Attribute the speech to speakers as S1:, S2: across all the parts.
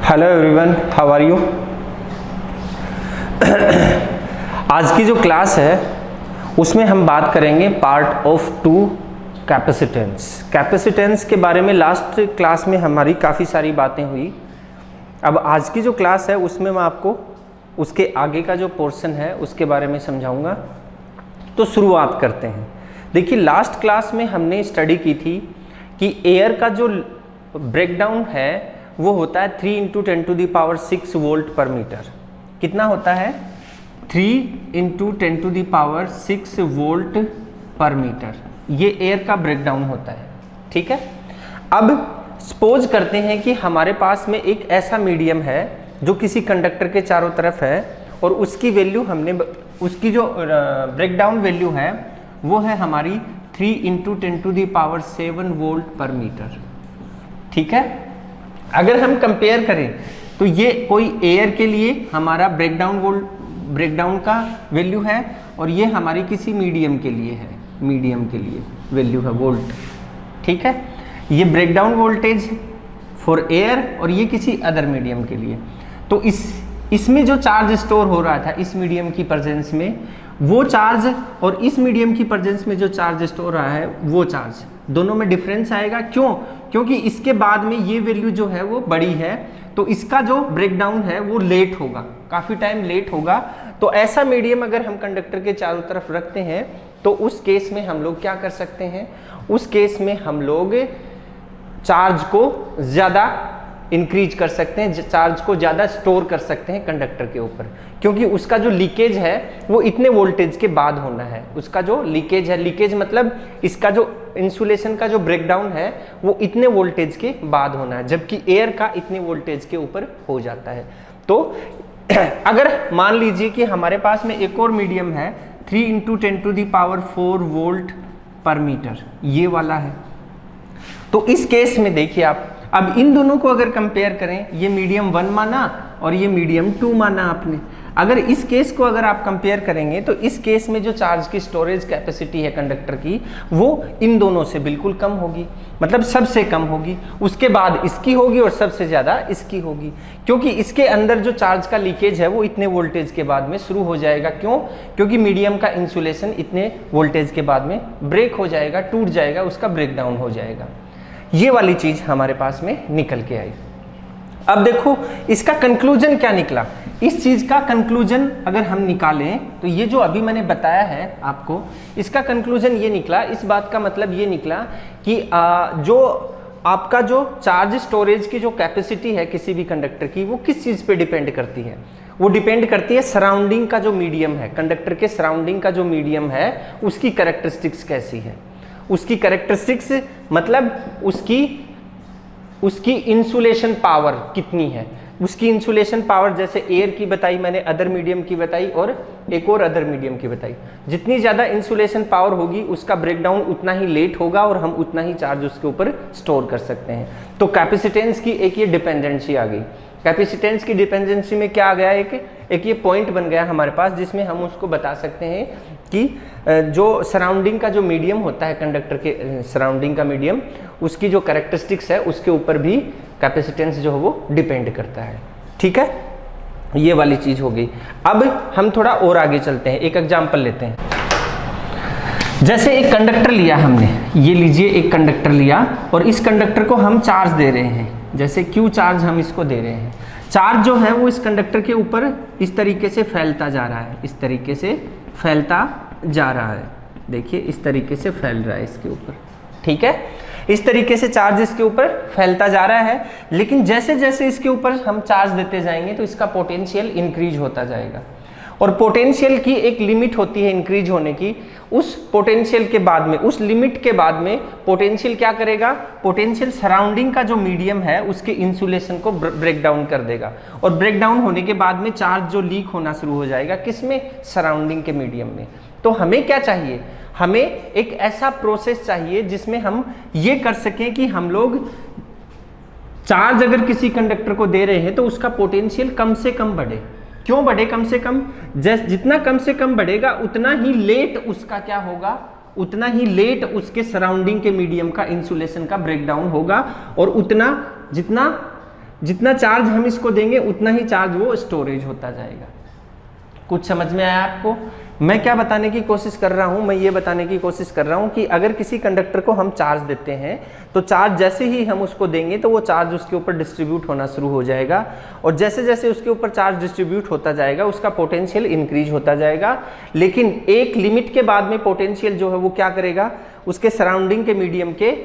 S1: Hello everyone, how are you. आज की जो क्लास है उसमें हम बात करेंगे पार्ट ऑफ 2 कैपेसिटेंस। कैपेसिटेंस के बारे में लास्ट क्लास में हमारी काफ़ी सारी बातें हुई। अब आज की जो क्लास है उसमें मैं आपको उसके आगे का जो पोर्शन है उसके बारे में समझाऊंगा। तो शुरुआत करते हैं। देखिए, लास्ट क्लास में हमने स्टडी की थी कि एयर का जो ब्रेकडाउन है वो होता है 3 × 10⁻6 वोल्ट पर मीटर। कितना होता है? 3 × 10⁻6 वोल्ट पर मीटर। ये एयर का ब्रेकडाउन होता है। ठीक है। अब सपोज करते हैं कि हमारे पास में एक ऐसा मीडियम है जो किसी कंडक्टर के चारों तरफ है और उसकी वैल्यू उसकी जो ब्रेकडाउन वैल्यू है वो है हमारी 3 × 10⁻7 वोल्ट पर मीटर। ठीक है। अगर हम कंपेयर करें तो ये कोई एयर के लिए हमारा ब्रेकडाउन का वैल्यू है और ये हमारी किसी मीडियम के लिए है, मीडियम के लिए वैल्यू है वोल्ट। ठीक है। ये ब्रेकडाउन वोल्टेज फॉर एयर और ये किसी अदर मीडियम के लिए। तो इसमें जो चार्ज स्टोर हो रहा था इस मीडियम की प्रेजेंस में, वो चार्ज और इस मीडियम की प्रेजेंस में जो चार्ज स्टोर हो रहा है वो चार्ज, दोनों में डिफरेंस आएगा। क्यों? क्योंकि इसके बाद में ये वैल्यू जो है वो बड़ी है, तो इसका जो ब्रेकडाउन है वो लेट होगा, काफ़ी टाइम लेट होगा। तो ऐसा मीडियम अगर हम कंडक्टर के चारों तरफ रखते हैं तो उस केस में हम लोग क्या कर सकते हैं? उस केस में हम लोग चार्ज को ज़्यादा इंक्रीज कर सकते हैं, चार्ज को ज़्यादा स्टोर कर सकते हैं कंडक्टर के ऊपर, क्योंकि उसका जो लीकेज है वो इतने वोल्टेज के बाद होना है। उसका जो लीकेज है, लीकेज मतलब इसका जो इंसुलेशन का जो ब्रेकडाउन है वो इतने वोल्टेज के बाद होना है, जबकि एयर का इतने वोल्टेज के ऊपर हो जाता है। तो अगर मान लीजिए कि हमारे पास में एक और मीडियम है 3 × 10⁴ वोल्ट पर मीटर, ये वाला है। तो इस केस में देखिए आप, अब इन दोनों को अगर कंपेयर करें, ये मीडियम 1 माना और ये मीडियम 2 माना आपने। अगर इस केस को अगर आप कंपेयर करेंगे तो इस केस में जो चार्ज की स्टोरेज कैपेसिटी है कंडक्टर की वो इन दोनों से बिल्कुल कम होगी, मतलब सबसे कम होगी। उसके बाद इसकी होगी और सबसे ज़्यादा इसकी होगी, क्योंकि इसके अंदर जो चार्ज का लीकेज है वो इतने वोल्टेज के बाद में शुरू हो जाएगा। क्यों? क्योंकि मीडियम का इंसुलेशन इतने वोल्टेज के बाद में ब्रेक हो जाएगा, टूट जाएगा, उसका ब्रेकडाउन हो जाएगा। ये वाली चीज हमारे पास में निकल के आई। अब देखो इसका कंक्लूजन क्या निकला। इस चीज का कंक्लूजन अगर हम निकालें तो ये जो अभी मैंने बताया है आपको, इसका कंक्लूजन ये निकला, इस बात का मतलब ये निकला कि जो आपका जो चार्ज स्टोरेज की जो कैपेसिटी है किसी भी कंडक्टर की, वो किस चीज पे डिपेंड करती है? वो डिपेंड करती है सराउंडिंग का जो मीडियम है, कंडक्टर के सराउंडिंग का जो मीडियम है उसकी कैरेक्टरिस्टिक्स कैसी है। उसकी कैरेक्टरिस्टिक्स मतलब उसकी इंसुलेशन पावर कितनी है। उसकी इंसुलेशन पावर जैसे एयर की बताई मैंने, अदर मीडियम की बताई और एक और अदर मीडियम की बताई। जितनी ज़्यादा इंसुलेशन पावर होगी उसका ब्रेकडाउन उतना ही लेट होगा और हम उतना ही चार्ज उसके ऊपर स्टोर कर सकते हैं। तो कैपेसिटेंस की एक ये डिपेंडेंसी आ गई। कैपेसिटेंस की डिपेंडेंसी में क्या आ गया? एक ये पॉइंट बन गया हमारे पास, जिसमें हम उसको बता सकते हैं कि जो सराउंडिंग का जो मीडियम होता है, कंडक्टर के सराउंडिंग का मीडियम, उसकी जो कैरेक्टरिस्टिक्स है उसके ऊपर भी कैपेसिटेंस जो है वो डिपेंड करता है। ठीक है, ये वाली चीज हो गई। अब हम थोड़ा और आगे चलते हैं, एक एग्जांपल लेते हैं। जैसे एक कंडक्टर लिया हमने, ये लीजिए एक कंडक्टर लिया और इस कंडक्टर को हम चार्ज दे रहे हैं, जैसे Q चार्ज हम इसको दे रहे हैं। चार्ज जो है वो इस कंडक्टर के ऊपर इस तरीके से फैलता जा रहा है, इस तरीके से फैलता जा रहा है। देखिए इस तरीके से फैल रहा है इसके ऊपर। ठीक है, इस तरीके से चार्ज इसके ऊपर फैलता जा रहा है, लेकिन जैसे जैसे इसके ऊपर हम चार्ज देते जाएंगे तो इसका पोटेंशियल इंक्रीज होता जाएगा। और पोटेंशियल की एक लिमिट होती है इंक्रीज होने की। उस पोटेंशियल के बाद में, उस लिमिट के बाद में पोटेंशियल क्या करेगा? पोटेंशियल सराउंडिंग का जो मीडियम है उसके इंसुलेशन को ब्रेक डाउन कर देगा, और ब्रेक डाउन होने के बाद में चार्ज जो लीक होना शुरू हो जाएगा, किसमें? सराउंडिंग के मीडियम में। तो हमें क्या चाहिए? हमें एक ऐसा प्रोसेस चाहिए जिसमें हम ये कर सकें कि हम लोग चार्ज अगर किसी कंडक्टर को दे रहे हैं तो उसका पोटेंशियल कम से कम बढ़े। क्यों बढ़े कम से कम? जितना कम से कम बढ़ेगा उतना ही लेट उसका क्या होगा? उतना ही लेट उसके सराउंडिंग के मीडियम का इंसुलेशन का ब्रेकडाउन होगा, और उतना जितना जितना चार्ज हम इसको देंगे उतना ही चार्ज वो स्टोरेज होता जाएगा। कुछ समझ में आया आपको? मैं क्या बताने की कोशिश कर रहा हूं, मैं ये बताने की कोशिश कर रहा हूं कि अगर किसी कंडक्टर को हम चार्ज देते हैं तो चार्ज जैसे ही हम उसको देंगे तो वो चार्ज उसके ऊपर डिस्ट्रीब्यूट होना शुरू हो जाएगा, और जैसे जैसे उसके ऊपर चार्ज डिस्ट्रीब्यूट होता जाएगा उसका पोटेंशियल इंक्रीज होता जाएगा। लेकिन एक लिमिट के बाद में पोटेंशियल जो है वो क्या करेगा, उसके सराउंडिंग के मीडियम के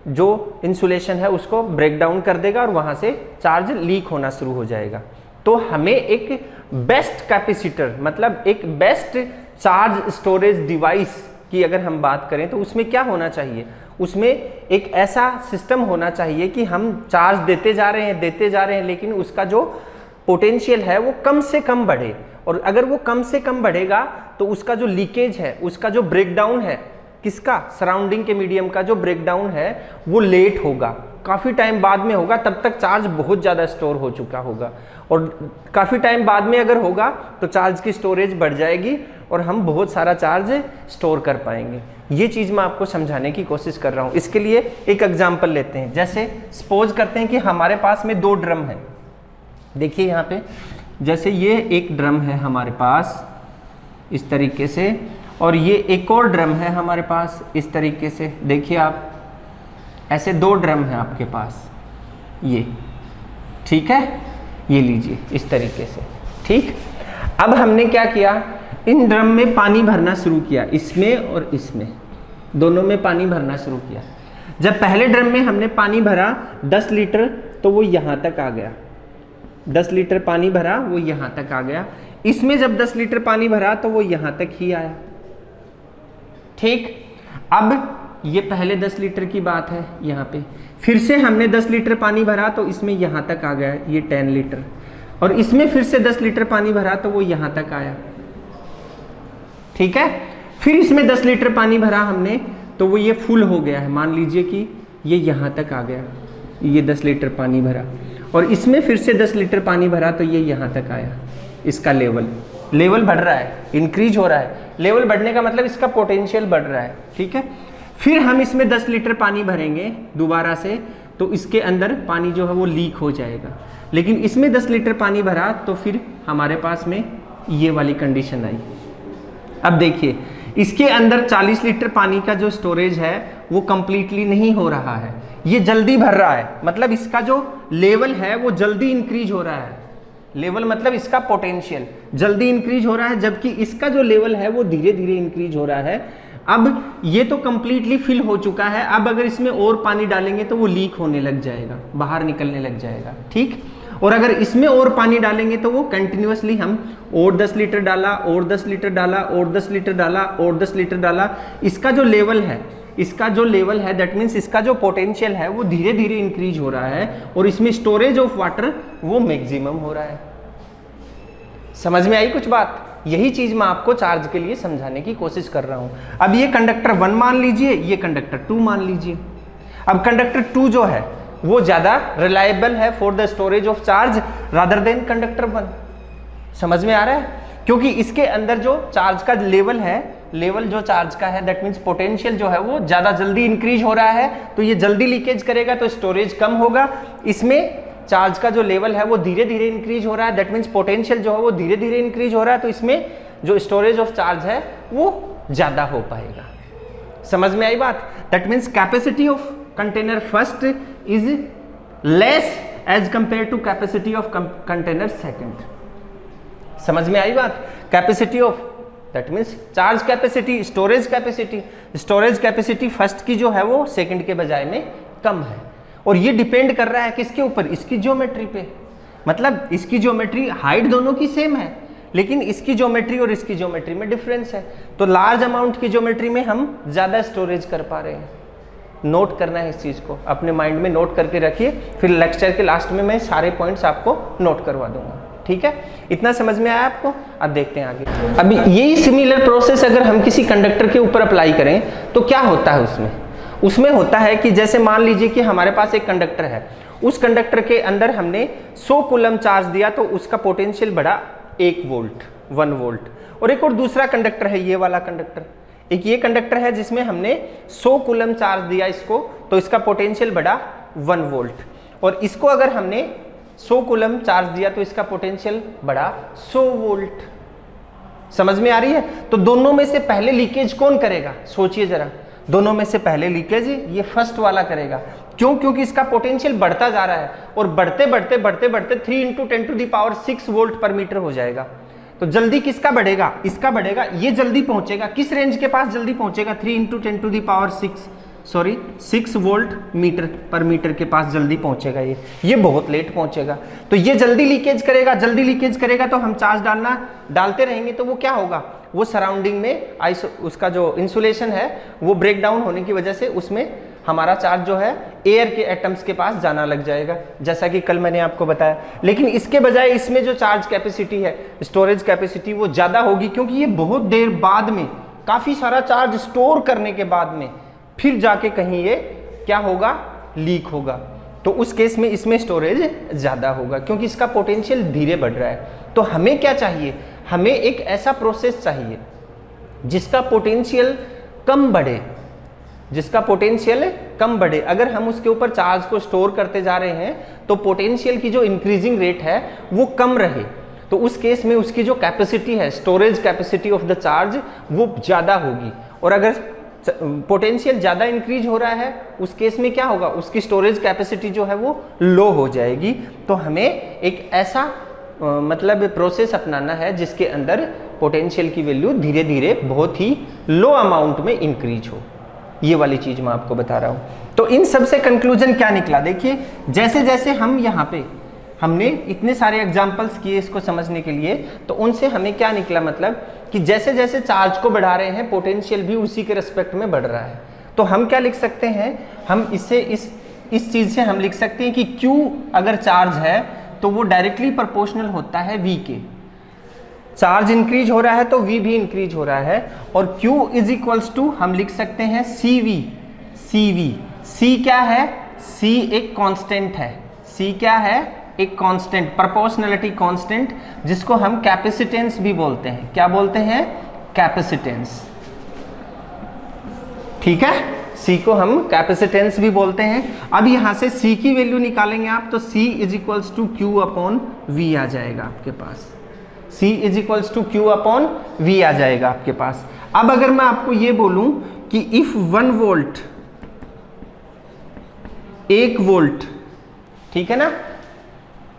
S1: जो इंसुलेशन है उसको ब्रेक डाउन कर देगा और वहां से चार्ज लीक होना शुरू हो जाएगा। तो हमें एक बेस्ट कैपेसिटर, मतलब एक बेस्ट चार्ज स्टोरेज डिवाइस की अगर हम बात करें तो उसमें क्या होना चाहिए, उसमें एक ऐसा सिस्टम होना चाहिए कि हम चार्ज देते जा रहे हैं लेकिन उसका जो पोटेंशियल है वो कम से कम बढ़े, और अगर वो कम से कम बढ़ेगा तो उसका जो लीकेज है, उसका जो ब्रेकडाउन है, किसका, सराउंडिंग के मीडियम का जो ब्रेकडाउन है वो लेट होगा, काफ़ी टाइम बाद में होगा, तब तक चार्ज बहुत ज़्यादा स्टोर हो चुका होगा, और काफ़ी टाइम बाद में अगर होगा तो चार्ज की स्टोरेज बढ़ जाएगी और हम बहुत सारा चार्ज स्टोर कर पाएंगे। ये चीज़ मैं आपको समझाने की कोशिश कर रहा हूँ। इसके लिए एक एग्जांपल लेते हैं। जैसे सपोज करते हैं कि हमारे पास में 2 ड्रम है। देखिए यहाँ पे, जैसे ये एक ड्रम है हमारे पास इस तरीके से, और ये एक और ड्रम है हमारे पास इस तरीके से। देखिए आप, ऐसे 2 ड्रम है आपके पास, ये ठीक है, ये लीजिए इस तरीके से, ठीक। अब हमने क्या किया, इन ड्रम में पानी भरना शुरू किया, इसमें और इसमें, दोनों में पानी भरना शुरू किया। जब पहले ड्रम में हमने पानी भरा 10 लीटर तो वो यहाँ तक आ गया, 10 लीटर पानी भरा वो यहाँ तक आ गया। इसमें जब 10 लीटर पानी भरा तो वो यहाँ तक ही आया, ठीक। अब ये पहले 10 लीटर की बात है, यहाँ पे फिर से हमने 10 लीटर पानी भरा तो इसमें यहाँ तक आ गया, ये 10 लीटर, और इसमें फिर से 10 लीटर पानी भरा तो वो यहाँ तक आया, ठीक है। फिर इसमें 10 लीटर पानी भरा हमने तो वो ये फुल हो गया है, मान लीजिए कि ये यहाँ तक आ गया, ये 10 लीटर पानी भरा, और इसमें फिर से 10 लीटर पानी भरा तो ये यहाँ तक आया। इसका लेवल बढ़ रहा है, इंक्रीज हो रहा है। लेवल बढ़ने का मतलब इसका पोटेंशियल बढ़ रहा है, ठीक है। फिर हम इसमें 10 लीटर पानी भरेंगे दोबारा से तो इसके अंदर पानी जो है वो लीक हो जाएगा। लेकिन इसमें 10 लीटर पानी भरा तो फिर हमारे पास में ये वाली कंडीशन आई। अब देखिए, इसके अंदर 40 लीटर पानी का जो स्टोरेज है वो कंप्लीटली नहीं हो रहा है, ये जल्दी भर रहा है, मतलब इसका जो लेवल है वो जल्दी इंक्रीज हो रहा है। लेवल मतलब इसका पोटेंशियल जल्दी इंक्रीज हो रहा है, जबकि इसका जो लेवल है वो धीरे धीरे इंक्रीज हो रहा है। अब ये तो कंप्लीटली फिल हो चुका है, अब अगर इसमें और पानी डालेंगे तो वो लीक होने लग जाएगा, बाहर निकलने लग जाएगा, ठीक। और अगर इसमें और पानी डालेंगे तो वो कंटिन्यूअसली हम और 10 लीटर डाला और 10 लीटर डाला और 10 लीटर डाला और 10 लीटर डाला, इसका जो लेवल है दैट मीन्स इसका जो पोटेंशियल है वो धीरे धीरे इंक्रीज हो रहा है, और इसमें स्टोरेज ऑफ वाटर वो मैक्सिमम हो रहा है। समझ में आई कुछ बात? यही चीज मैं आपको चार्ज के लिए समझाने की कोशिश कर रहा हूं। अब ये कंडक्टर 1 मान लीजिए, ये कंडक्टर 2 मान लीजिए। अब कंडक्टर 2 जो है वो ज्यादा रिलायबल है for the storage of charge rather than conductor 1। समझ में आ रहा है? क्योंकि इसके अंदर जो चार्ज का लेवल है, लेवल जो चार्ज का है दैट मीन्स पोटेंशियल जो है वो ज्यादा जल्दी इंक्रीज हो रहा है, तो ये जल्दी लीकेज करेगा तो स्टोरेज कम होगा। इसमें चार्ज का जो लेवल है वो धीरे धीरे इंक्रीज हो रहा है, दैट मीन्स पोटेंशियल जो है वो धीरे धीरे इंक्रीज हो रहा है, तो इसमें जो स्टोरेज ऑफ चार्ज है वो ज्यादा हो पाएगा। समझ में आई बात? That means capacity of container first is less as compare to capacity of container second. समझ में आई बात? Capacity of that means charge capacity, storage capacity first की जो है वो सेकंड के बजाय में कम है, और ये डिपेंड कर रहा है किसके ऊपर? इसकी ज्योमेट्री पे। मतलब इसकी ज्योमेट्री, हाइट दोनों की सेम है लेकिन इसकी ज्योमेट्री और इसकी ज्योमेट्री में डिफरेंस है, तो लार्ज अमाउंट की ज्योमेट्री में हम ज्यादा स्टोरेज कर पा रहे हैं। नोट करना है इस चीज को, अपने माइंड में नोट करके रखिए, फिर लेक्चर के लास्ट में मैं सारे पॉइंट्स आपको नोट करवा दूंगा, ठीक है। इतना समझ में आया आपको? अब देखते हैं आगे। अभी यही सिमिलर प्रोसेस अगर हम किसी कंडक्टर के ऊपर अप्लाई करें तो क्या होता है उसमें होता है कि जैसे मान लीजिए कि हमारे पास एक कंडक्टर है, उस कंडक्टर के अंदर हमने 100 कूलम चार्ज दिया तो उसका पोटेंशियल बढ़ा 1 वोल्ट, और एक और दूसरा कंडक्टर है, ये वाला कंडक्टर, एक ये कंडक्टर है जिसमें हमने 100 कूलम चार्ज दिया इसको, तो इसका पोटेंशियल बढ़ा 1 वोल्ट, और इसको अगर हमने 100 कूलम चार्ज दिया तो इसका पोटेंशियल बढ़ा 100 वोल्ट। समझ में आ रही है? तो दोनों में से पहले लीकेज कौन करेगा? सोचिए जरा, दोनों में से पहले लीकेज ये फर्स्ट वाला करेगा। क्यों? क्योंकि इसका पोटेंशियल बढ़ता जा रहा है और बढ़ते बढ़ते बढ़ते बढ़ते 3 × 10⁻6 वोल्ट पर मीटर हो जाएगा। तो जल्दी किसका बढ़ेगा? इसका बढ़ेगा। ये जल्दी पहुंचेगा किस रेंज के पास? जल्दी पहुंचेगा 3 × 6 वोल्ट मीटर पर मीटर के पास जल्दी पहुंचेगा। ये बहुत लेट पहुंचेगा। तो ये जल्दी लीकेज करेगा। जल्दी लीकेज करेगा तो हम चार्ज डालते रहेंगे तो वो क्या होगा? वो सराउंडिंग में उसका जो इंसुलेशन है वो ब्रेक डाउन होने की वजह से उसमें हमारा चार्ज जो है एयर के एटम्स के पास जाना लग जाएगा, जैसा कि कल मैंने आपको बताया। लेकिन इसके बजाय इसमें जो चार्ज कैपेसिटी है, स्टोरेज कैपेसिटी, वो ज़्यादा होगी, क्योंकि ये बहुत देर बाद में काफ़ी सारा चार्ज स्टोर करने के बाद में फिर जाके कहीं ये क्या होगा? लीक होगा। तो उस केस में इसमें स्टोरेज ज़्यादा होगा, क्योंकि इसका पोटेंशियल धीरे बढ़ रहा है। तो हमें क्या चाहिए? हमें एक ऐसा प्रोसेस चाहिए जिसका पोटेंशियल कम बढ़े, जिसका पोटेंशियल कम बढ़े। अगर हम उसके ऊपर चार्ज को स्टोर करते जा रहे हैं तो पोटेंशियल की जो इंक्रीजिंग रेट है वो कम रहे। तो उस केस में उसकी जो कैपेसिटी है, storage capacity of the charge, वो ज़्यादा होगी। और अगर पोटेंशियल ज़्यादा इंक्रीज हो रहा है उस केस में क्या होगा? उसकी स्टोरेज कैपेसिटी जो है वो लो हो जाएगी। तो हमें एक ऐसा मतलब प्रोसेस अपनाना है जिसके अंदर पोटेंशियल की वैल्यू धीरे धीरे बहुत ही लो अमाउंट में इंक्रीज हो। ये वाली चीज मैं आपको बता रहा हूं। तो इन सब से कंक्लूजन क्या निकला? देखिए, जैसे जैसे हम यहाँ पे हमने इतने सारे एग्जाम्पल्स किए इसको समझने के लिए, तो उनसे हमें क्या निकला? मतलब कि जैसे जैसे चार्ज को बढ़ा रहे हैं पोटेंशियल भी उसी के रिस्पेक्ट में बढ़ रहा है। तो हम क्या लिख सकते हैं? हम इससे इस चीज से हम लिख सकते हैं कि Q अगर चार्ज है तो वो डायरेक्टली प्रोपोर्शनल होता है V के। चार्ज इंक्रीज हो रहा है तो V भी इंक्रीज हो रहा है। और Q इज इक्वल्स टू हम लिख सकते हैं CV। C क्या है? C एक कांस्टेंट है। C क्या है? एक कांस्टेंट, प्रोपोर्शनलिटी कांस्टेंट, जिसको हम कैपेसिटेंस भी बोलते हैं। क्या बोलते हैं? कैपेसिटेंस। ठीक है, C को हम कैपेसिटेंस भी बोलते हैं। अब यहां से C की वैल्यू निकालेंगे आप तो C is equals to Q/V आ जाएगा आपके पास। C is equals to Q/V आ जाएगा आपके पास। अब अगर मैं आपको ये बोलूं कि इफ 1 वोल्ट, 1 वोल्ट, ठीक है ना,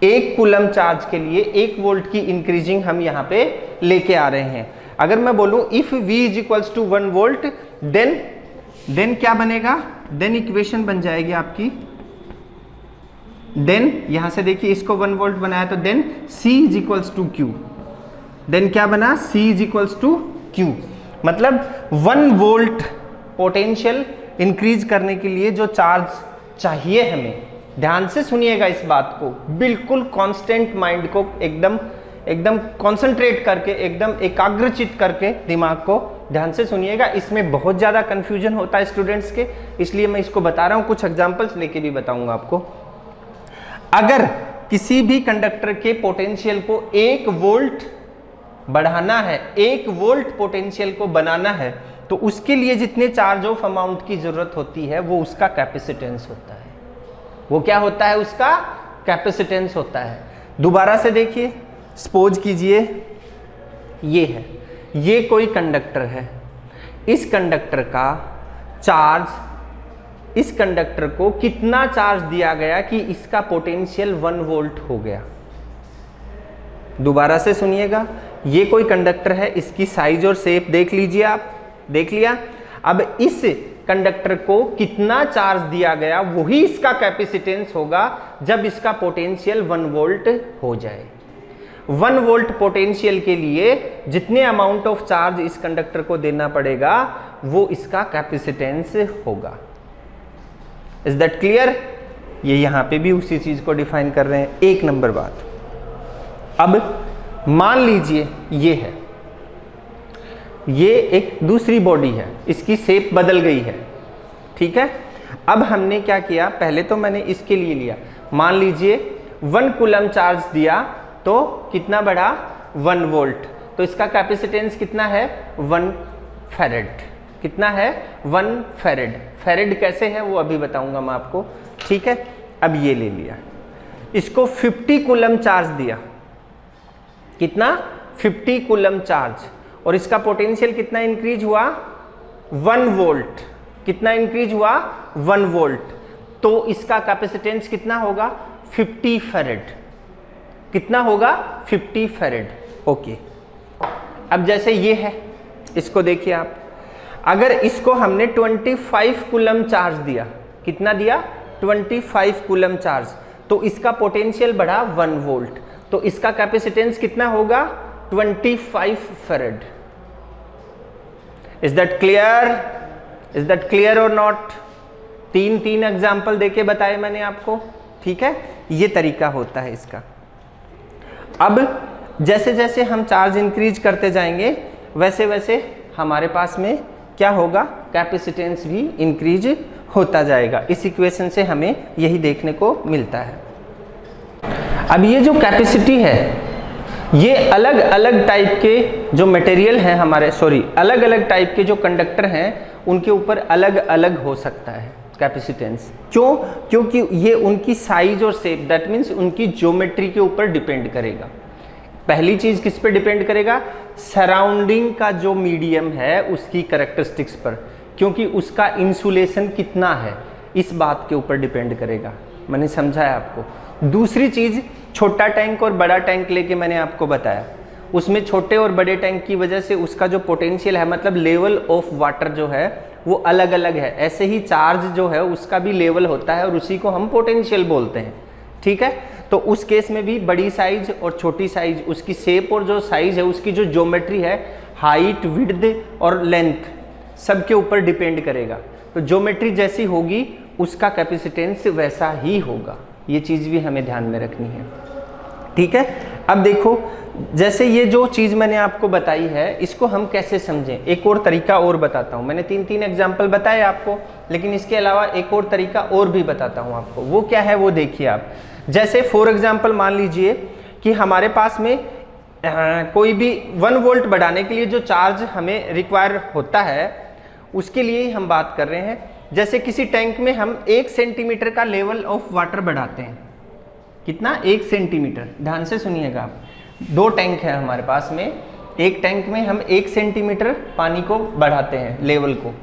S1: 1 कूलम चार्ज के लिए 1 वोल्ट की इंक्रीजिंग हम यहां पे लेके आ रहे हैं। अगर मैं बोलूं if V is equals to 1 volt, then क्या बनेगा? देन इक्वेशन बन जाएगी आपकी, देन यहां से देखिए इसको 1 वोल्ट बनाया तो then C is equals to Q। Then क्या बना? C is equals to Q। मतलब 1 वोल्ट पोटेंशियल इंक्रीज करने के लिए जो चार्ज चाहिए हमें, ध्यान से सुनिएगा इस बात को, बिल्कुल कांस्टेंट माइंड को एकदम कंसंट्रेट करके, एकदम एकाग्रचित करके दिमाग को ध्यान से सुनिएगा। इसमें बहुत ज़्यादा कंफ्यूजन होता है स्टूडेंट्स के, इसलिए मैं इसको बता रहा हूँ, कुछ एग्जांपल्स लेके भी बताऊंगा आपको। अगर किसी भी कंडक्टर के पोटेंशियल को 1 वोल्ट बढ़ाना है, 1 वोल्ट पोटेंशियल को बनाना है, तो उसके लिए जितने चार्ज ऑफ अमाउंट की जरूरत होती है वो उसका कैपेसिटेंस होता है। वो क्या होता है? उसका कैपेसिटेंस होता है। दोबारा से देखिए, सपोज कीजिए ये है, ये कोई कंडक्टर है, इस कंडक्टर का चार्ज, इस कंडक्टर को कितना चार्ज दिया गया कि इसका पोटेंशियल 1 वोल्ट हो गया? दोबारा से सुनिएगा, ये कोई कंडक्टर है, इसकी साइज और शेप देख लीजिए आप, देख लिया। अब इस कंडक्टर को कितना चार्ज दिया गया वही इसका कैपेसिटेंस होगा जब इसका पोटेंशियल 1 वोल्ट हो जाए। 1 वोल्ट पोटेंशियल के लिए जितने अमाउंट ऑफ चार्ज इस कंडक्टर को देना पड़ेगा वो इसका कैपेसिटेंस होगा। Is that clear? ये यहां पे भी उसी चीज को डिफाइन कर रहे हैं। 1 नंबर बात। अब मान लीजिए ये है, ये एक दूसरी बॉडी है, इसकी शेप बदल गई है, ठीक है। अब हमने क्या किया? पहले तो मैंने इसके लिए लिया, मान लीजिए 1 कूलम चार्ज दिया तो कितना बढ़ा? 1 वोल्ट। तो इसका कैपेसिटेंस कितना है? 1 फैरेड। कितना है? 1 फैरेड। फैरेड कैसे है वो अभी बताऊंगा मैं आपको, ठीक है। अब ये ले लिया, इसको 50 कूलम चार्ज दिया, कितना 50 कूलम चार्ज, और इसका पोटेंशियल कितना इंक्रीज हुआ 1 वोल्ट, कितना इंक्रीज हुआ 1 वोल्ट, तो इसका कैपेसिटेंस कितना होगा 50 फैरेड, कितना होगा 50 फैरेड। ओके, अब जैसे ये है, इसको देखिए आप, अगर इसको हमने 25 कूलम चार्ज दिया, कितना दिया 25 कूलम चार्ज, तो इसका पोटेंशियल बढ़ा 1 वोल्ट, तो इसका कैपेसिटेंस कितना होगा 25 farad. Is that clear, is that clear और नॉट? तीन एग्जाम्पल देके बताए मैंने आपको, ठीक है, ये तरीका होता है इसका। अब जैसे जैसे हम चार्ज इंक्रीज करते जाएंगे वैसे वैसे हमारे पास में क्या होगा, कैपेसिटेंस भी इंक्रीज होता जाएगा। इस इक्वेशन से हमें यही देखने को मिलता है। अब ये जो कैपेसिटी है, ये अलग अलग टाइप के जो मटेरियल हैं हमारे, अलग अलग टाइप के जो कंडक्टर हैं उनके ऊपर अलग अलग हो सकता है कैपेसिटेंस। क्यों? क्योंकि ये उनकी साइज और शेप, दैट मीन्स उनकी ज्योमेट्री के ऊपर डिपेंड करेगा। पहली चीज किस पे डिपेंड करेगा, सराउंडिंग का जो मीडियम है उसकी कैरेक्टरिस्टिक्स पर, क्योंकि उसका इंसुलेशन कितना है इस बात के ऊपर डिपेंड करेगा। मैंने समझाया आपको। दूसरी चीज, छोटा टैंक और बड़ा टैंक लेके मैंने आपको बताया, उसमें छोटे और बड़े टैंक की वजह से उसका जो पोटेंशियल है, मतलब लेवल ऑफ वाटर जो है वो अलग अलग है। ऐसे ही चार्ज जो है उसका भी लेवल होता है और उसी को हम पोटेंशियल बोलते हैं, ठीक है। तो उस केस में भी बड़ी साइज और छोटी साइज, उसकी शेप और जो साइज है, उसकी जो ज्योमेट्री है, हाइट, विड्थ और लेंथ, सबके ऊपर डिपेंड करेगा। तो ज्योमेट्री जैसी होगी उसका कैपेसिटेंस वैसा ही होगा। ये चीज़ भी हमें ध्यान में रखनी है, ठीक है। अब देखो, जैसे ये जो चीज़ मैंने आपको बताई है, इसको हम कैसे समझें, एक और तरीका और बताता हूँ। मैंने तीन एग्जाम्पल बताए आपको, लेकिन इसके अलावा एक और तरीका और भी बताता हूँ आपको। वो क्या है वो देखिए आप। जैसे फॉर एग्जाम्पल मान लीजिए कि हमारे पास में कोई भी 1 वोल्ट बढ़ाने के लिए जो चार्ज हमें रिक्वायर होता है, उसके लिए ही हम बात कर रहे हैं। जैसे किसी टैंक में हम 1 सेंटीमीटर का लेवल ऑफ वाटर बढ़ाते हैं, कितना 1 सेंटीमीटर, ध्यान से सुनिएगा आप। 2 टैंक है हमारे पास में, एक टैंक में हम 1 सेंटीमीटर पानी को बढ़ाते हैं लेवल को,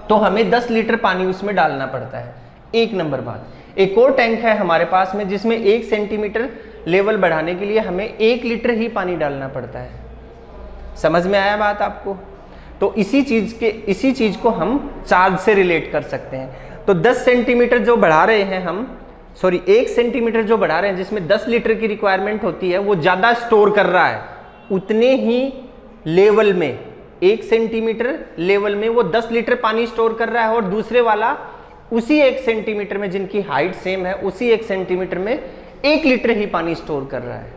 S1: तो हमें 10 लीटर पानी उसमें डालना पड़ता है। एक नंबर बात। एक और टैंक है हमारे पास में जिसमें 1 सेंटीमीटर लेवल बढ़ाने के लिए हमें 1 लीटर ही पानी डालना पड़ता है। समझ में आया बात आपको? तो इसी चीज को हम चार्ज से रिलेट कर सकते हैं। तो 10 सेंटीमीटर जो बढ़ा रहे हैं हम, 1 सेंटीमीटर जो बढ़ा रहे हैं, जिसमें 10 लीटर की रिक्वायरमेंट होती है, वो ज़्यादा स्टोर कर रहा है उतने ही लेवल में। 1 सेंटीमीटर लेवल में वो 10 लीटर पानी स्टोर कर रहा है, और दूसरे वाला उसी 1 सेंटीमीटर में, जिनकी हाइट सेम है, उसी 1 सेंटीमीटर में 1 लीटर ही पानी स्टोर कर रहा है।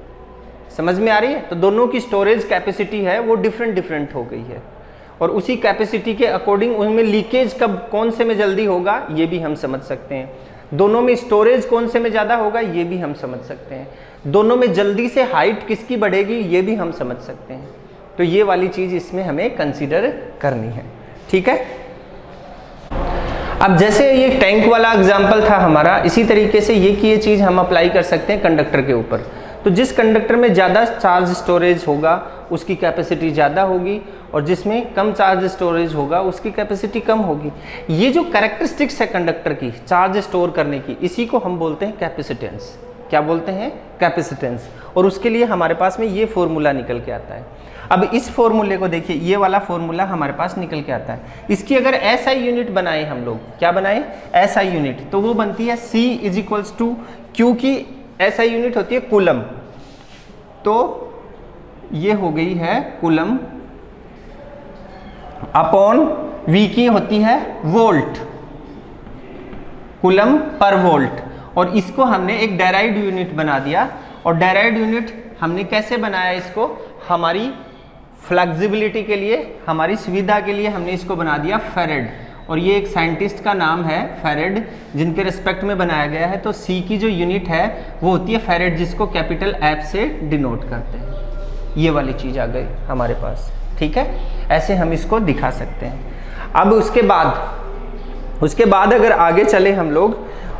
S1: समझ में आ रही है? तो दोनों की स्टोरेज कैपेसिटी है वो डिफरेंट हो गई है, और उसी कैपेसिटी के अकॉर्डिंग उनमें लीकेज कब कौन से में जल्दी होगा ये भी हम समझ सकते हैं। दोनों में स्टोरेज कौन से में ज़्यादा होगा ये भी हम समझ सकते हैं। दोनों में जल्दी से हाइट किसकी बढ़ेगी ये भी हम समझ सकते हैं। तो ये वाली चीज़ इसमें हमें कंसीडर करनी है, ठीक है। अब जैसे ये टैंक वाला एग्जाम्पल था हमारा, इसी तरीके से ये चीज़ हम अप्लाई कर सकते हैं कंडक्टर के ऊपर। तो जिस कंडक्टर में ज़्यादा चार्ज स्टोरेज होगा उसकी कैपेसिटी ज़्यादा होगी, और जिसमें कम चार्ज स्टोरेज होगा उसकी कैपेसिटी कम होगी। ये जो कैरेक्टरिस्टिक्स है कंडक्टर की चार्ज स्टोर करने की, इसी को हम बोलते हैं कैपेसिटेंस। क्या बोलते हैं? कैपेसिटेंस। और उसके लिए हमारे पास में ये फॉर्मूला निकल के आता है। अब इस फॉर्मूले को देखिए, ये वाला फॉर्मूला हमारे पास निकल के आता है। इसकी अगर SI यूनिट बनाए हम लोग, क्या बनाए? SI यूनिट, तो वो बनती है C = Q की SI यूनिट होती है कूलम। तो ये हो गई है कूलम अपॉन V की होती है वोल्ट, कूलम पर वोल्ट। और इसको हमने एक डेराइव्ड यूनिट बना दिया। और डेराइव्ड यूनिट हमने कैसे बनाया? इसको हमारी फ्लेक्सिबिलिटी के लिए, हमारी सुविधा के लिए हमने इसको बना दिया फैरेड। और ये एक साइंटिस्ट का नाम है फैरेड, जिनके रिस्पेक्ट में बनाया गया है। तो C की जो यूनिट है वो होती है फैरेड, जिसको कैपिटल F से डिनोट करते हैं। ये वाली चीज़ आ गई हमारे पास, ठीक है। ऐसे हम इसको दिखा सकते हैं। अब उसके बाद अगर आगे चले हम लोग,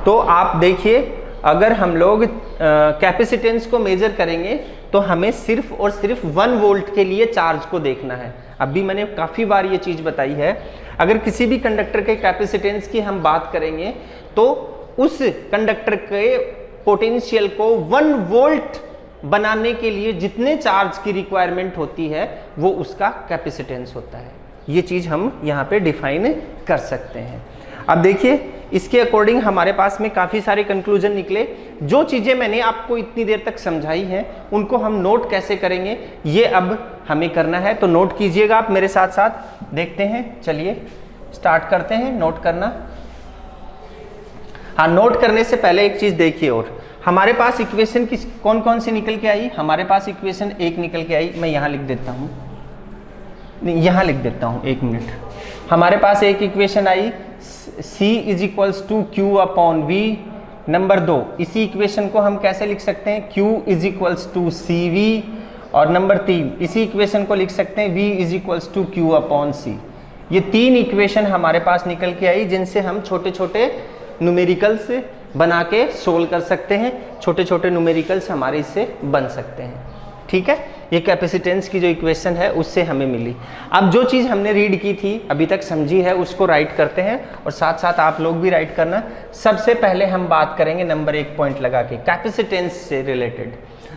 S1: तो आप देखिए अगर हम लोग कैपेसिटेंस को मेजर करेंगे तो हमें सिर्फ और सिर्फ 1 वोल्ट के लिए चार्ज को देखना है। अभी मैंने काफ़ी बार ये चीज़ बताई है, अगर किसी भी कंडक्टर के कैपेसिटेंस की हम बात करेंगे तो उस कंडक्टर के पोटेंशियल को 1 वोल्ट बनाने के लिए जितने चार्ज की रिक्वायरमेंट होती है वो उसका कैपेसिटेंस होता है। ये चीज़ हम यहाँ पे डिफाइन कर सकते हैं। अब देखिए इसके अकॉर्डिंग हमारे पास में काफ़ी सारे कंक्लूजन निकले। जो चीज़ें मैंने आपको इतनी देर तक समझाई हैं उनको हम नोट कैसे करेंगे ये अब हमें करना है, तो नोट कीजिएगा आप मेरे साथ साथ। देखते हैं, चलिए स्टार्ट करते हैं नोट करना। हाँ, नोट करने से पहले एक चीज़ देखिए, और हमारे पास इक्वेशन किस कौन कौन सी निकल के आई। हमारे पास इक्वेशन 1 निकल के आई, मैं यहाँ लिख देता हूँ, यहाँ लिख देता हूँ, 1 मिनट। हमारे पास एक इक्वेशन आई C = Q/V। नंबर 2, इसी इक्वेशन को हम कैसे लिख सकते हैं, Q = CV। और नंबर 3, इसी इक्वेशन को लिख सकते हैं V = Q/C। ये 3 इक्वेशन हमारे पास निकल के आई जिनसे हम छोटे छोटे न्यूमेरिकल्स बना के सोल्व कर सकते हैं। छोटे छोटे न्यूमेरिकल्स हमारे इससे बन सकते हैं। ठीक है, ये कैपेसिटेंस की जो इक्वेशन है उससे हमें मिली। अब जो चीज़ हमने रीड की थी अभी तक समझी है उसको राइट करते हैं, और साथ साथ आप लोग भी राइट करना। सबसे पहले हम बात करेंगे नंबर 1 पॉइंट लगा के कैपेसिटेंस से रिलेटेड।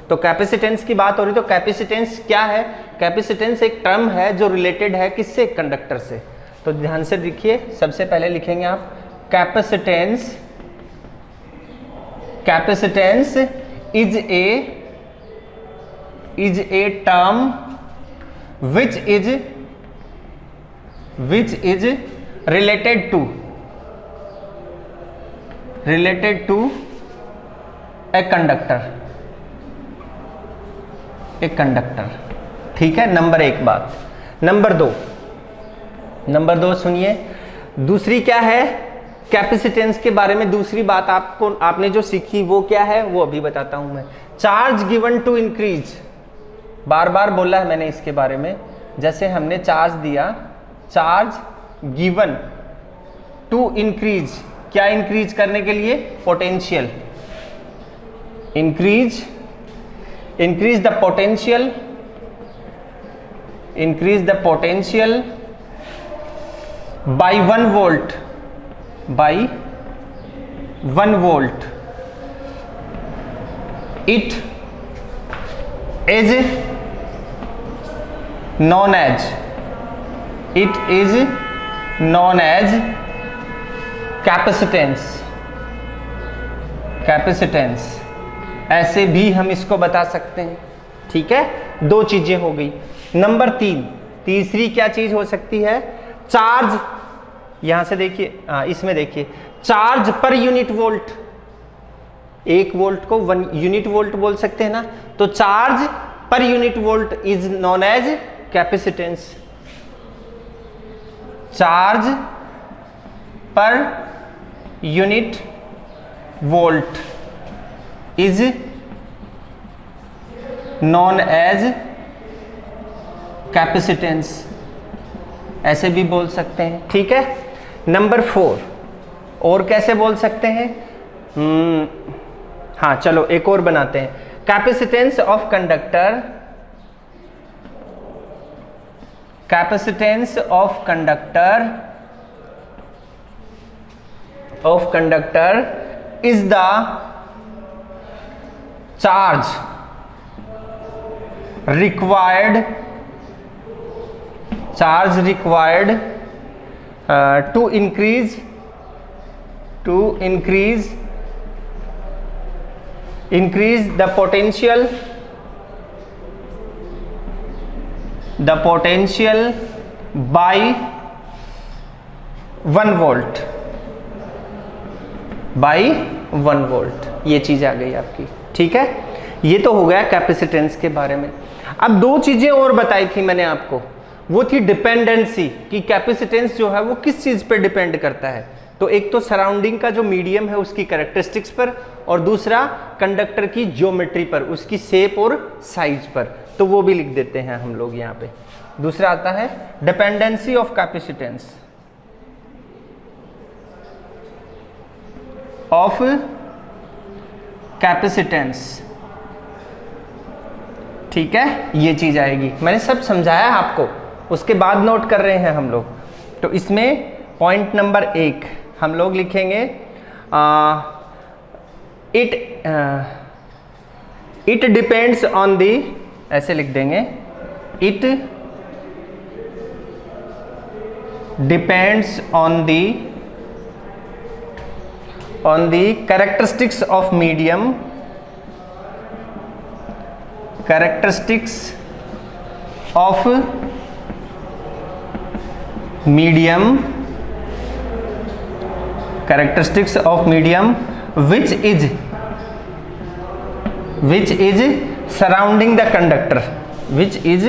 S1: तो कैपेसिटेंस की बात हो रही, तो कैपेसिटेंस क्या है। कैपेसिटेंस एक टर्म है जो रिलेटेड है किससे, कंडक्टर से। तो ध्यान से देखिए, सबसे पहले लिखेंगे आप capacitance. Capacitance is a term which is related to a conductor। ठीक है, नंबर 1 बात। नंबर दो सुनिए, दूसरी क्या है, कैपेसिटेंस के बारे में दूसरी बात आपने जो सीखी वो क्या है वो अभी बताता हूं मैं। चार्ज गिवन टू इंक्रीज, बार बार बोला है मैंने इसके बारे में। जैसे हमने चार्ज दिया, चार्ज गिवन टू इंक्रीज, क्या इंक्रीज करने के लिए, potential. Increase the potential, by 1 वोल्ट, it is known as capacitance. ऐसे भी हम इसको बता सकते हैं। ठीक है, 2 चीजें हो गई। नंबर 3, तीसरी क्या चीज हो सकती है, चार्ज। यहां से देखिए, इसमें देखिए, charge per unit volt. 1 volt को 1 यूनिट वोल्ट बोल सकते हैं ना, तो charge per unit volt is known as capacitance. Charge per unit volt is known as capacitance, ऐसे भी बोल सकते हैं। ठीक है, नंबर 4, और कैसे बोल सकते हैं, हाँ चलो एक और बनाते हैं। Capacitance of conductor, capacitance of conductor is the charge required to increase the potential by 1 volt, ये चीज आ गई आपकी। ठीक है, ये तो हो गया कैपेसिटेंस के बारे में। अब 2 चीजें और बताई थी मैंने आपको, वो थी डिपेंडेंसी, कि कैपेसिटेंस जो है वो किस चीज पर डिपेंड करता है। तो एक तो सराउंडिंग का जो मीडियम है उसकी कैरेक्टरिस्टिक्स पर, और दूसरा कंडक्टर की ज्योमेट्री पर, उसकी शेप और साइज पर। तो वो भी लिख देते हैं हम लोग यहाँ पे। दूसरा आता है डिपेंडेंसी ऑफ कैपेसिटेंस कैपेसिटेंस, ठीक है, ये चीज आएगी। मैंने सब समझाया आपको, उसके बाद नोट कर रहे हैं हम लोग। तो इसमें पॉइंट नंबर 1 हम लोग लिखेंगे इट डिपेंड्स ऑन दी, ऐसे लिख देंगे, it depends on the characteristics of medium, characteristics of medium which is surrounding the conductor, which is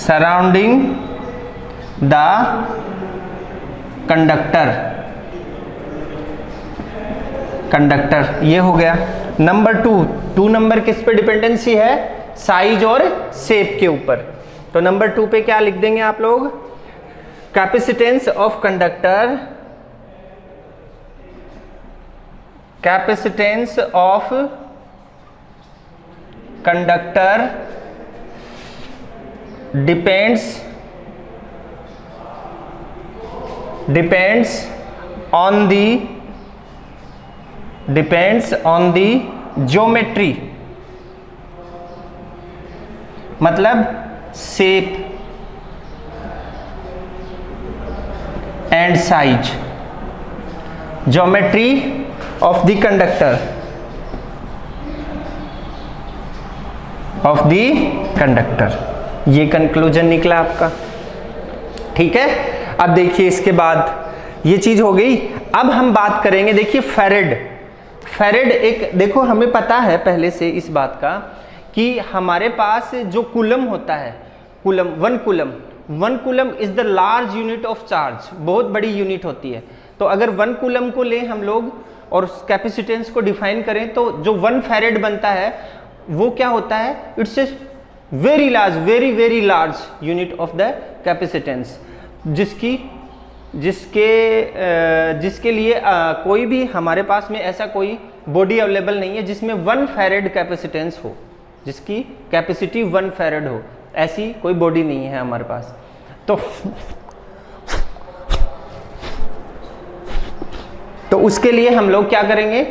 S1: surrounding the conductor. ये हो गया। नंबर 2 नंबर किस पे डिपेंडेंसी है? साइज और शेप के ऊपर। तो नंबर 2 पे क्या लिख देंगे आप लोग? Capacitance of conductor, capacitance of conductor depends on the geometry, मतलब shape and size, geometry of the conductor, ये कंक्लूजन निकला आपका, ठीक है। अब देखिए इसके बाद ये चीज हो गई। अब हम बात करेंगे, देखिए फेरेड एक, देखो हमें पता है पहले से इस बात का कि हमारे पास जो कूलम होता है, one coulomb is the large unit of charge, बहुत बड़ी यूनिट होती है। तो अगर 1 कूलम को लें हम लोग और कैपेसिटेंस को डिफाइन करें तो जो 1 फेरेड बनता है वो क्या होता है? It's a very large, very large unit of the capacitance, जिसके लिए कोई भी हमारे पास में ऐसा कोई बॉडी अवेलेबल नहीं है जिसमें 1 फेरेड कैपेसिटेंस हो, जिसकी कैपेसिटी 1 फेरेड हो, ऐसी कोई बॉडी नहीं है हमारे पास। तो उसके लिए हम लोग क्या करेंगे?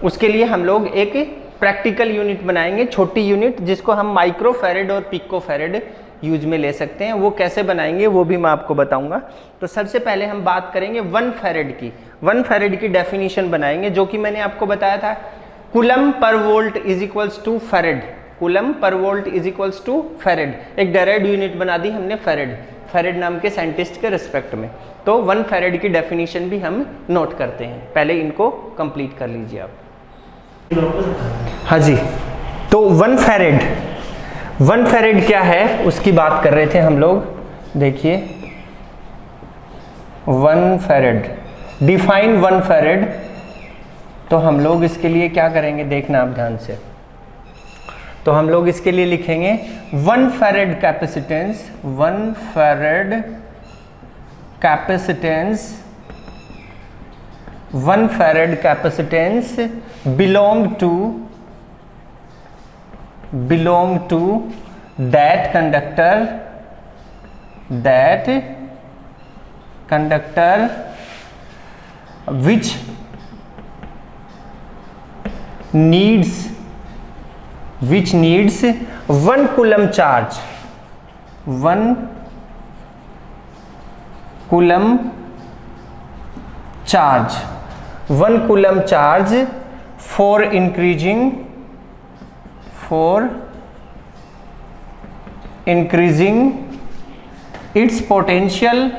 S1: उसके लिए हम लोग एक प्रैक्टिकल यूनिट बनाएंगे, छोटी यूनिट, जिसको हम माइक्रो फेरेड और पिको फेरेड यूज में ले सकते हैं। वो कैसे बनाएंगे वो भी मैं आपको बताऊंगा। तो सबसे पहले हम बात करेंगे 1 फेरेड की। 1 फेरेड की डेफिनेशन बनाएंगे, जो कि मैंने आपको बताया था, coulomb per volt is equals to farad, coulomb per volt is equals to farad. एक डायरेक्ट यूनिट बना दी हमने फेरेड नाम के साइंटिस्ट के रिस्पेक्ट में। तो 1 फेरेड की डेफिनेशन भी हम नोट करते हैं, पहले इनको कंप्लीट कर लीजिए आप। हाँ जी, तो 1 फेरेड क्या है उसकी बात कर रहे थे हम लोग। देखिए 1 फेरेड, डिफाइन 1 फेरेड। तो हम लोग इसके लिए क्या करेंगे, देखना आप ध्यान से। तो हम लोग इसके लिए लिखेंगे 1 farad capacitance, 1 farad capacitance, 1 farad capacitance belong to that conductor which needs 1 coulomb charge, 1 coulomb charge for increasing its potential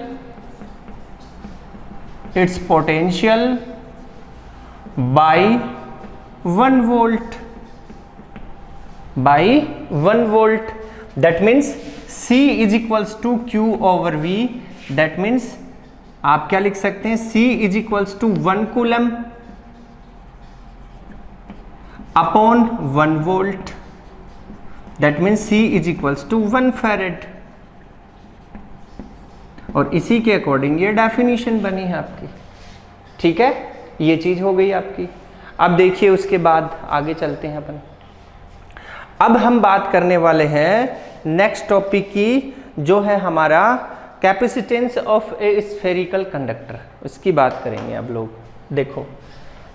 S1: by 1 volt. That means C is equals to Q over V. That means आप क्या लिख सकते हैं? C is equals to 1 coulomb upon 1 volt. That means C is equals to 1 farad. और इसी के according ये definition बनी है आपकी, ठीक है। ये चीज हो गई आपकी। अब देखिए उसके बाद आगे चलते हैं अपन। अब हम बात करने वाले हैं नेक्स्ट टॉपिक की, जो है हमारा capacitance of A spherical conductor, उसकी बात करेंगे अब लोग। देखो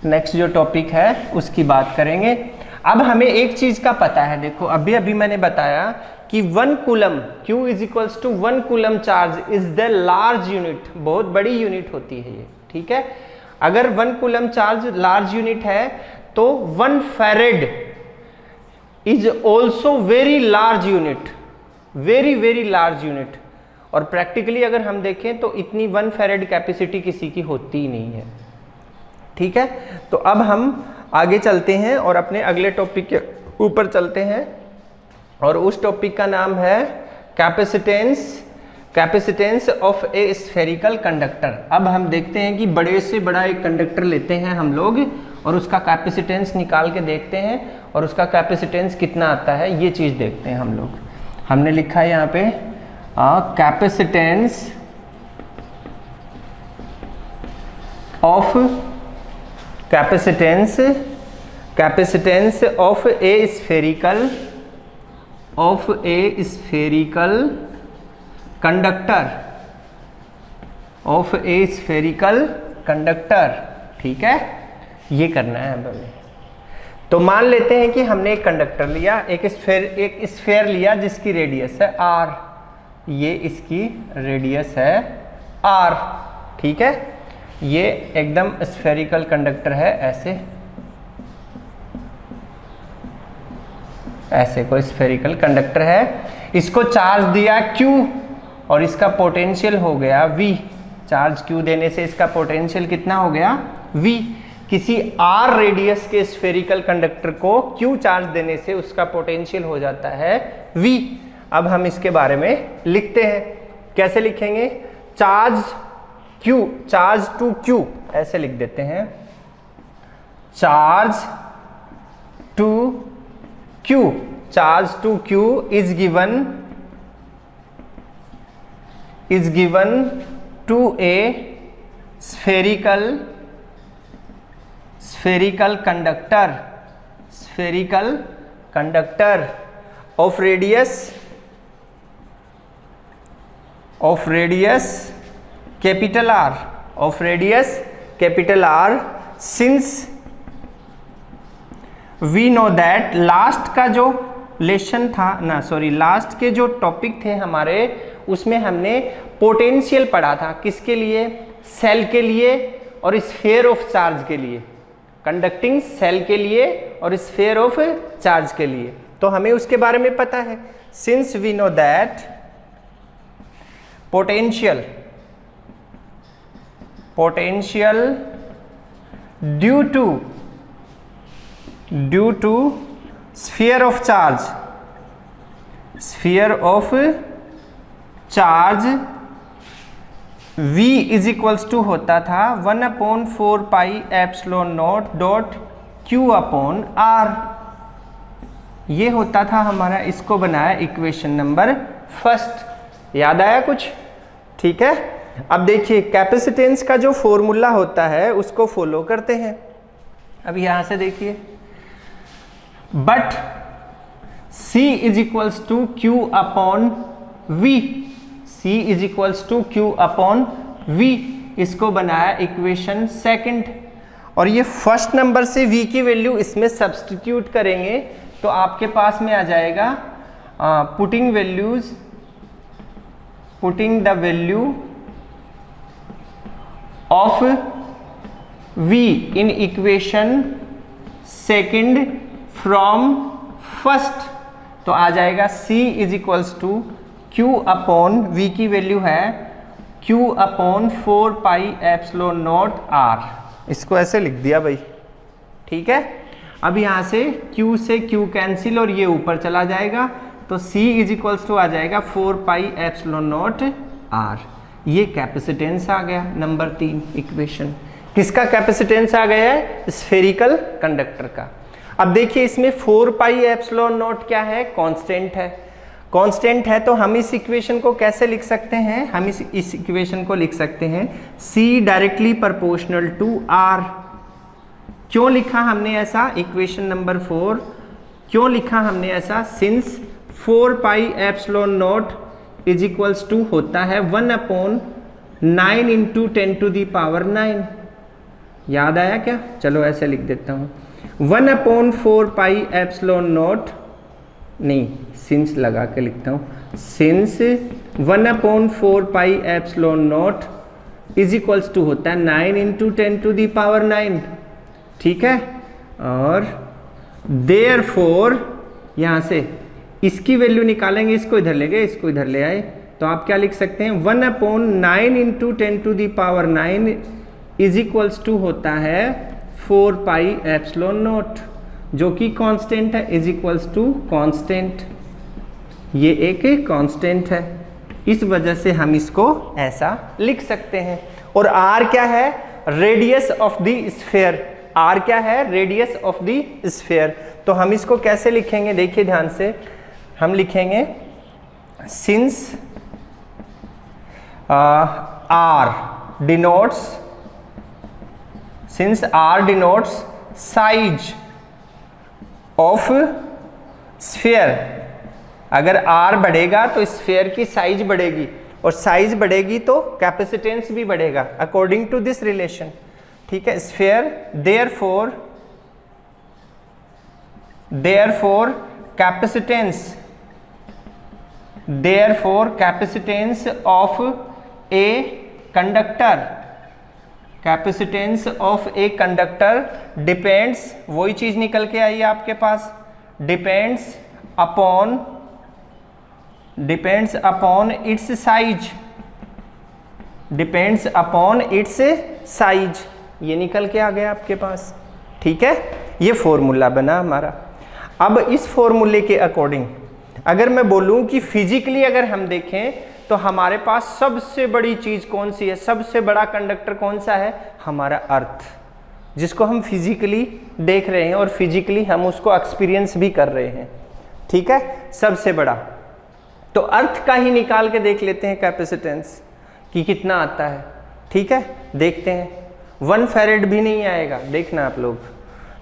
S1: नेक्स्ट जो टॉपिक है उसकी बात करेंगे। अब हमें एक चीज का पता है, देखो अभी मैंने बताया कि 1 coulomb Q is equals to 1 coulomb charge is the large unit, बहुत बड़ी यूनिट होती है ये, ठीक है। अगर 1 कूलम चार्ज लार्ज यूनिट है तो 1 farad is also very large unit, very large unit. और प्रैक्टिकली अगर हम देखें तो इतनी 1 फैरेड कैपेसिटी किसी की होती ही नहीं है, ठीक है। तो अब हम आगे चलते हैं और अपने अगले टॉपिक के ऊपर चलते हैं, और उस टॉपिक का नाम है capacitance of A spherical conductor. अब हम देखते हैं कि बड़े से बड़ा एक कंडक्टर लेते हैं हम लोग और उसका कैपेसिटेंस निकाल के देखते हैं, और उसका कैपेसिटेंस कितना आता है ये चीज देखते हैं हम लोग। हमने लिखा है यहाँ पे capacitance of A spherical conductor, ठीक है। ये करना है हमें। तो मान लेते हैं कि हमने एक कंडक्टर लिया, एक स्फेयर लिया जिसकी रेडियस है r, ये इसकी रेडियस है r, ठीक है। ये एकदम स्फेरिकल कंडक्टर है, ऐसे कोई स्फेरिकल कंडक्टर है। इसको चार्ज दिया Q और इसका पोटेंशियल हो गया V। चार्ज Q देने से इसका पोटेंशियल कितना हो गया V। किसी R रेडियस के स्फेरिकल कंडक्टर को Q चार्ज देने से उसका पोटेंशियल हो जाता है V। अब हम इसके बारे में लिखते हैं, कैसे लिखेंगे? चार्ज टू Q ऐसे लिख देते हैं, charge to Q is given to a spherical conductor of radius capital R, since we know that last का जो लेसन था ना, सॉरी लास्ट के जो टॉपिक थे हमारे, उसमें हमने पोटेंशियल पढ़ा था, किसके लिए? सेल के लिए और स्फीयर ऑफ चार्ज के लिए, कंडक्टिंग सेल के लिए और स्फीयर ऑफ चार्ज के लिए। तो हमें उसके बारे में पता है, since we know that potential due to sphere of charge V is equals to होता था 1/4 pi epsilon naught dot Q upon R। ये होता था हमारा, इसको बनाया इक्वेशन नंबर फर्स्ट। याद आया कुछ? ठीक है। अब देखिए कैपेसिटेंस का जो फॉर्मूला होता है उसको फॉलो करते हैं। अब यहां से देखिए, but C is equals to Q upon V, C is equals to Q upon V, इसको बनाया इक्वेशन सेकंड। और ये फर्स्ट नंबर से V की वैल्यू इसमें सब्स्टिट्यूट करेंगे तो आपके पास में आ जाएगा putting the value of V in equation second from first, तो आ जाएगा C is equals to Q upon V की वैल्यू है Q upon 4 pi epsilon naught R। इसको ऐसे लिख दिया भाई, ठीक है। अब यहाँ से Q से Q कैंसिल और ये ऊपर चला जाएगा, तो C इज इक्वल्स टू आ जाएगा 4 पाई एप्सिलॉन नॉट R। ये कैपेसिटेंस आ गया नंबर 3 इक्वेशन। किसका कैपेसिटेंस आ गया है? स्फेरिकल कंडक्टर का। अब देखिए इसमें 4 पाई एप्सिलॉन नॉट क्या है? कांस्टेंट है। कांस्टेंट है तो हम इस इक्वेशन को कैसे लिख सकते हैं? हम इस इक्वेशन को लिख सकते हैं C directly proportional to R, क्यों लिखा हमने ऐसा, इक्वेशन नंबर 4 क्यों लिखा हमने ऐसा, since 4 pi epsilon naught is equals to होता है 1/9 इंटू 10 टू दी पावर 9। याद आया क्या? चलो ऐसे लिख देता हूँ, 1/4 पाई एप्सिलॉन नॉट, नहीं सिंस लगा के लिखता हूँ, since 1/4 pi epsilon naught is equals to होता है 9 इंटू 10 टू दी पावर 9, ठीक है। और देयरफॉर यहाँ से इसकी वैल्यू निकालेंगे, इसको इधर ले गए, इसको इधर ले आए, तो आप क्या लिख सकते हैं, 1/9 into 10 to the power 9 is equals to होता है 4 पाई एप्सिलॉन नॉट, जो कि कांस्टेंट है, इज इक्वल्स टू कांस्टेंट, ये एक कांस्टेंट है, इस वजह से हम इसको ऐसा लिख सकते हैं। और r क्या है, radius of the sphere, r क्या है, रेडियस ऑफ द स्फीयर। तो हम इसको कैसे लिखेंगे, देखिए ध्यान से, हम लिखेंगे since r denotes size of sphere, अगर r बढ़ेगा तो स्फीयर की साइज बढ़ेगी, और साइज बढ़ेगी तो कैपेसिटेंस भी बढ़ेगा, अकॉर्डिंग टू दिस रिलेशन, ठीक है। Sphere therefore capacitance of a conductor depends, वही चीज निकल के आई आपके पास, depends upon its size, ये निकल के आ गया आपके पास, ठीक है। ये फॉर्मूला बना हमारा। अब इस फॉर्मूले के अकॉर्डिंग अगर मैं बोलूं कि फिजिकली अगर हम देखें तो हमारे पास सबसे बड़ी चीज कौन सी है, सबसे बड़ा कंडक्टर कौन सा है, हमारा अर्थ, जिसको हम फिजिकली देख रहे हैं और फिजिकली हम उसको एक्सपीरियंस भी कर रहे हैं, ठीक है, सबसे बड़ा। तो अर्थ का ही निकाल के देख लेते हैं कैपेसिटेंस कि कितना आता है, ठीक है, देखते हैं। 1 फैरेड भी नहीं आएगा, देखना आप लोग।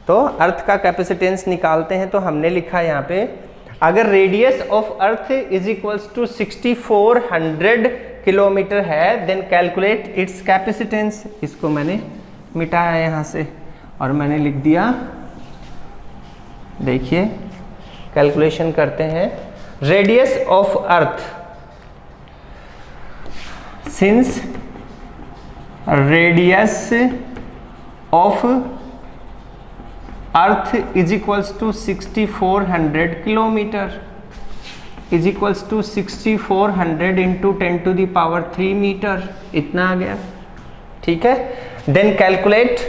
S1: तो अर्थ का कैपेसिटेंस निकालते हैं, तो हमने लिखा यहाँ पे, अगर radius of earth is equals to 6400 kilometre है, देन कैलकुलेट इट्स कैपेसिटेंस। इसको मैंने मिटाया यहाँ से और मैंने लिख दिया, देखिए कैलकुलेशन करते हैं। Radius of earth, since radius of earth is equals to 6400 kilometre is equals to 6400 into 10 to the power 3 metre, इतना आ गया, ठीक है। Then calculate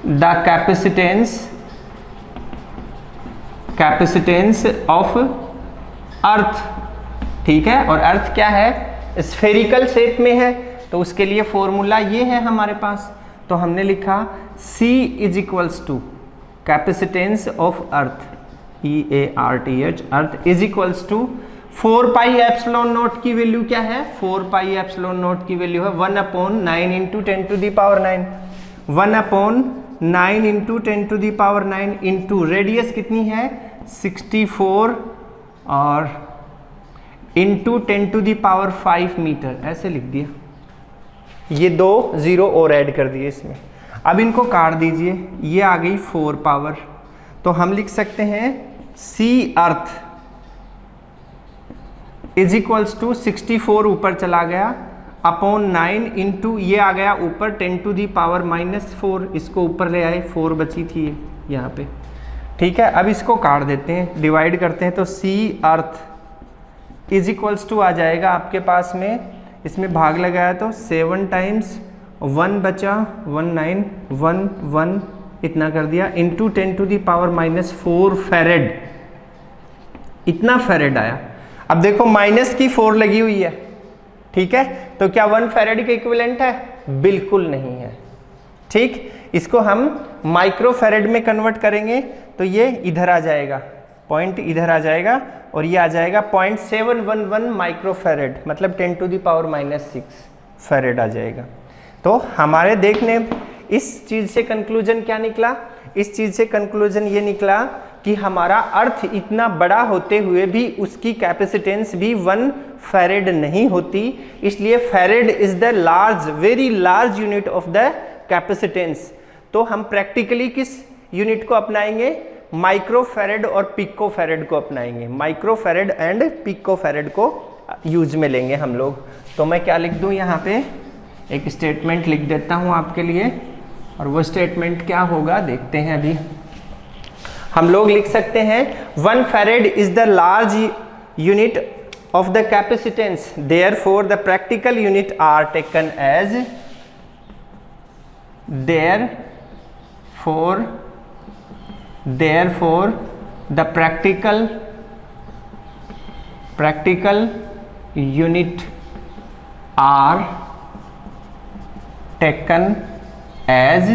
S1: the capacitance of earth, ठीक है। और अर्थ क्या है, स्फेरिकल शेप में है, तो उसके लिए फॉर्मूला ये है हमारे पास। तो हमने लिखा C is equals to capacitance of earth, EARTH, earth is equals to 4 pi epsilon naught की वैल्यू क्या है, 4 पाई एप्सिलॉन नॉट की वैल्यू है 1/9 into 10 to the power 9, 1/9 into 10 to the power 9 into radius कितनी है 64 और into 10 to the power 5 metre, ऐसे लिख दिया। ये 2 0 और ऐड कर दिए इसमें। अब इनको काट दीजिए, ये आ गई 4 पावर, तो हम लिख सकते हैं C earth is equals to 64 ऊपर चला गया अपॉन 9 इंटू ये आ गया ऊपर 10 टू दी पावर -4, इसको ऊपर ले आए, 4 बची थी यहाँ पे, ठीक है। अब इसको काट देते हैं, डिवाइड करते हैं, तो C earth is equals to आ जाएगा आपके पास में, इसमें भाग लगाया तो 7 टाइम्स 1 बचा 1 9 1 1 इतना कर दिया into 10 to the power -4 farad, इतना फैरेड आया। अब देखो माइनस की 4 लगी हुई है, ठीक है, तो क्या 1 फैरेड के इक्विवेलेंट है, बिल्कुल नहीं है, ठीक। इसको हम माइक्रो फैरेड में कन्वर्ट करेंगे तो ये इधर आ जाएगा पॉइंट इधर आ जाएगा और ये आ जाएगा 0.711 माइक्रोफेरेड, मतलब 10⁻⁻⁶ फेरेड आ जाएगा। तो हमारे देखने इस चीज़ से कंक्लूजन क्या निकला? इस चीज़ से कंक्लूजन ये निकला कि हमारा अर्थ इतना बड़ा होते हुए भी उसकी कैपेसिटेंस भी 1 फेरेड नहीं होती, इसलिए farad is the large, very large unit of the capacitance. तो हम प्रैक्टिकली किस यूनिट को अपनाएंगे? माइक्रोफेरेड और पिकोफेरेड को अपनाएंगे। माइक्रोफेरेड एंड पिकोफेरेड को यूज में लेंगे हम लोग। तो मैं क्या लिख दूं यहाँ पे? एक स्टेटमेंट लिख देता हूँ आपके लिए, और वो स्टेटमेंट क्या होगा देखते हैं अभी। हम लोग लिख सकते हैं 1 farad is the large unit of the capacitance, therefore the practical unit are taken as, therefore the practical unit are taken as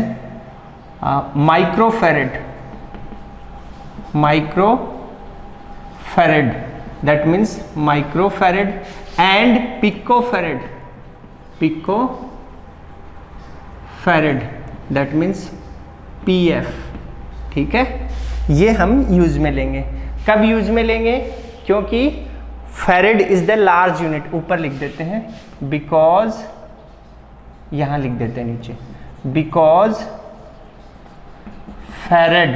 S1: microfarad, that means microfarad and picofarad, that means pf। ठीक है, ये हम use में लेंगे। कब use में लेंगे? क्योंकि फेरेड इज द लार्ज यूनिट, ऊपर लिख देते हैं बिकॉज, यहां लिख देते हैं नीचे, because फेरेड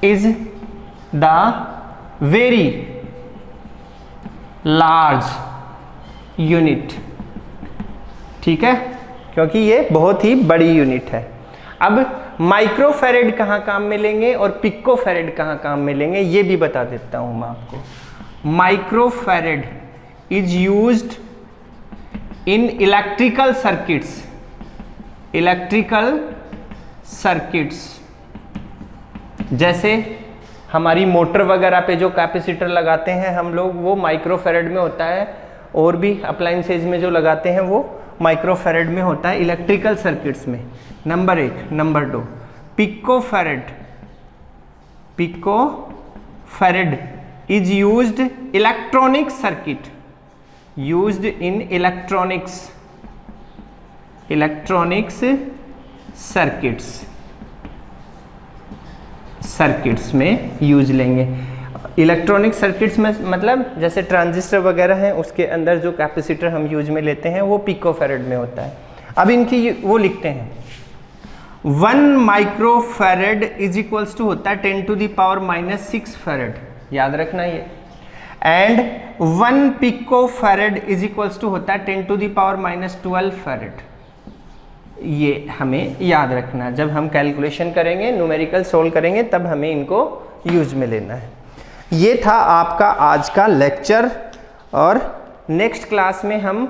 S1: is the very large unit. ठीक है, क्योंकि ये बहुत ही बड़ी यूनिट है। अब माइक्रोफेरेड कहाँ काम में लेंगे और पिकोफेरेड कहाँ काम में लेंगे ये भी बता देता हूं मैं आपको। Microfarad is used in electrical circuits, जैसे हमारी मोटर वगैरह पे जो कैपेसिटर लगाते हैं हम लोग, वो माइक्रोफेरेड में होता है, और भी अप्लायंसेज में जो लगाते हैं वो माइक्रोफेरेड में होता है, इलेक्ट्रिकल सर्किट्स में। Number 1। Number 2, picofarad is used electronic circuit, used in electronics circuits में यूज लेंगे। इलेक्ट्रॉनिक सर्किट्स में मतलब जैसे ट्रांजिस्टर वगैरह हैं, उसके अंदर जो कैपेसिटर हम यूज में लेते हैं वो पिकोफेरेड में होता है। अब इनकी वो लिखते हैं 1 माइक्रोफेरेड इज इक्वल्स टू होता है 10⁻⁻⁶ फेरेड, याद रखना ये। And 1 picofarad is equals to होता है 10⁻⁻12 फेरेड। ये हमें याद रखना, जब हम कैलकुलेशन करेंगे, न्यूमेरिकल सोल्व करेंगे, तब हमें इनको यूज में लेना है। ये था आपका आज का लेक्चर, और नेक्स्ट क्लास में हम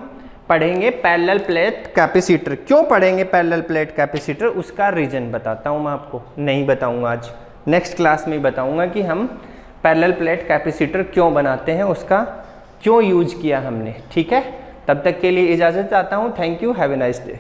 S1: पढ़ेंगे पैरेलल प्लेट कैपेसिटर। क्यों पढ़ेंगे पैरेलल प्लेट कैपेसिटर, उसका रीजन बताता हूँ मैं आपको, नहीं बताऊँगा आज, नेक्स्ट क्लास में बताऊँगा कि हम पैरेलल प्लेट कैपेसिटर क्यों बनाते हैं, उसका क्यों यूज किया हमने। ठीक है, तब तक के लिए इजाज़त चाहता हूँ। Thank you, have a nice day.